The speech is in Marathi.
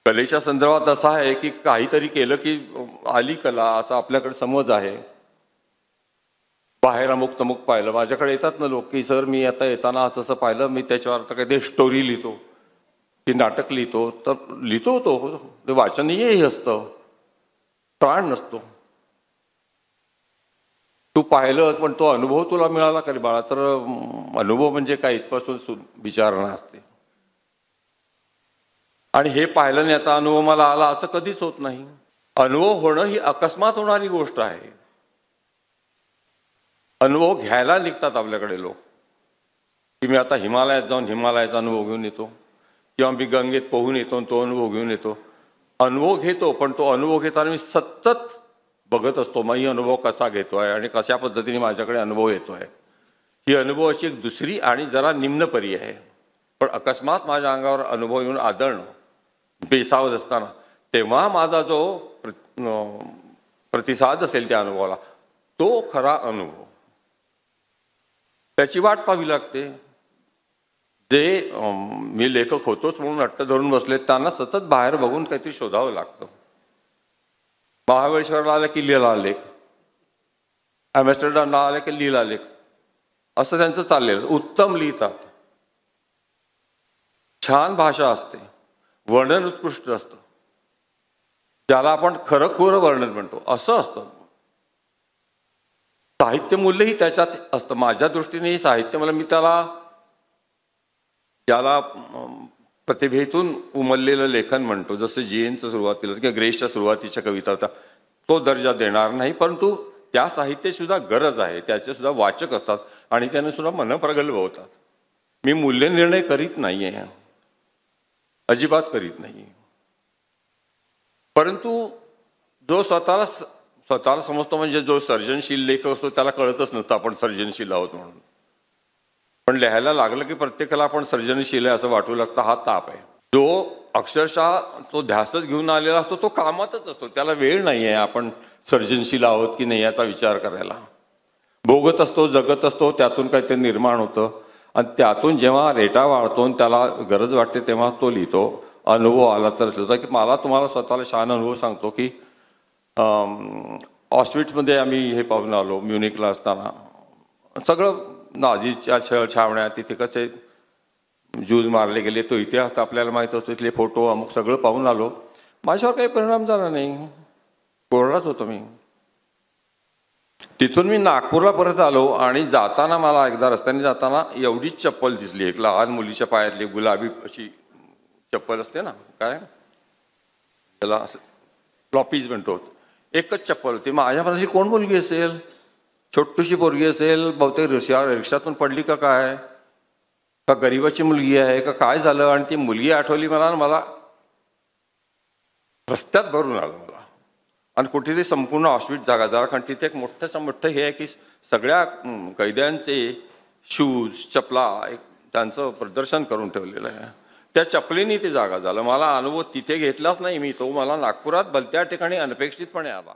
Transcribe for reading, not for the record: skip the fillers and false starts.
कलेच्या संदर्भात असं आहे की काहीतरी केलं की आली कला असा आपल्याकडे समज आहे. बाहेर अमुक तमुक पाहिलं, माझ्याकडे येतात ना लोक की सर मी आता येताना असं असं पाहिलं, मी त्याच्यावर आता काही स्टोरी लिहितो की नाटक लिहितो. तर लिहितो ते वाचनीयही असतं, प्राण नसतो. तू पाहिलं पण तो अनुभव तुला मिळाला का रे बाळा? तर अनुभव म्हणजे काय इथपासून विचारणा असते. आणि हे पाहिलं आणि याचा अनुभव मला आला असं कधीच होत नाही. अनुभव होणं ही अकस्मात होणारी गोष्ट आहे. अनुभव घ्यायला निघतात आपल्याकडे लोक की मी आता हिमालयात जाऊन हिमालयाचा अनुभव घेऊन येतो, किंवा मी गंगेत पोहून येतो तो अनुभव घेऊन येतो. अनुभव घेतो, पण तो अनुभव घेताना मी सतत बघत असतो मी अनुभव कसा घेतोय आणि कशा पद्धतीने माझ्याकडे अनुभव येतोय. ही अनुभवाची एक दुसरी आणि जरा निम्न पर्याय आहे. पण अकस्मात माझ्या अंगावर अनुभव येऊन आदळणं बेसावध असताना, तेव्हा माझा जो प्रतिसाद असेल त्या अनुभवाला तो खरा अनुभव. त्याची वाट पाहावी लागते. जे मी लेखक होतोच म्हणून अट्ट धरून बसले त्यांना सतत बाहेर बघून काहीतरी शोधावं लागतं. महाबळेश्वरला आलं की लिहिला लेख, ॲम्स्टरडॅमला आलं की लिहिला लेख, असं त्यांचं चाललेलं. उत्तम लिहितात, छान भाषा असते, वर्णन उत्कृष्ट असतं, ज्याला आपण खरंखुरं वर्णन म्हणतो असं असतं. साहित्य मूल्यही त्याच्यात असतं. माझ्या दृष्टीने साहित्य मला, मी ज्याला प्रतिभेतून उमललेलं लेखन म्हणतो, जसं जीएनचं सुरुवातीला किंवा ग्रेसच्या सुरुवातीच्या कविता होता, तो दर्जा देणार नाही. परंतु त्या साहित्याची सुद्धा गरज आहे, त्याचे सुद्धा वाचक असतात आणि त्याने सुद्धा मन प्रगल्भ होतात. मी मूल्यनिर्णय करीत नाही आहे, अजिबात करीत नाही. परंतु जो स्वतःला समजतो, म्हणजे जो सर्जनशील लेखक असतो त्याला कळतच नसतं आपण सर्जनशील आहोत म्हणून. पण लिहायला लागलं की प्रत्येकाला आपण सर्जनशील आहे असं वाटू लागतं. हा ताप आहे. जो अक्षरशः तो ध्यासच घेऊन आलेला असतो तो कामातच असतो, त्याला वेळ नाही आहे आपण सर्जनशील आहोत की नाही याचा विचार करायला. भोगत असतो, जगत असतो, त्यातून काहीतरी निर्माण होतं आणि त्यातून जेव्हा रेटा वाढतो आणि त्याला गरज वाटते तेव्हा तो लिहितो. अनुभव आला तर लिहितो. की मला तुम्हाला स्वतःला छान अनुभव सांगतो की ऑस्विट्समध्ये आम्ही हे पाहून आलो. म्युनिकला असताना सगळं नाझीच्या छळ छावण्या, तिथे कसे ज्यूज मारले गेले तो इतिहास तर आपल्याला माहीत होतो, इथले फोटो अमुक सगळं पाहून आलो. माझ्यावर काही परिणाम झाला नाही, कोरडाच होतो मी. तिथून मी नागपूरला परत आलो आणि जाताना मला एकदा रस्त्याने जाताना एवढीच चप्पल दिसली, एक लहान मुलीच्या पायातली गुलाबी अशी चप्पल असते ना, काय त्याला असं फ्लॉपीज म्हणतो, एकच चप्पल होती. माझ्या मनाची कोण मुलगी असेल, छोटीशी पोरगी असेल, बहुतेक रिक्षातून पडली का काय, का गरीबाची मुलगी आहे का काय झालं. आणि ती मुलगी आठवली मला रस्त्यात भरून आलं मला. आणि कुठेतरी संपूर्ण ऑस्विट्स जागा, कारण तिथे एक मोठं हे आहे की सगळ्या कैद्यांचे शूज चपला त्यांचं प्रदर्शन करून ठेवलेलं आहे. त्या चपलीने ती जागा झालं. मला अनुभव तिथे घेतलाच नाही मी, तो मला नागपुरात भलत्या ठिकाणी अनपेक्षितपणे आला.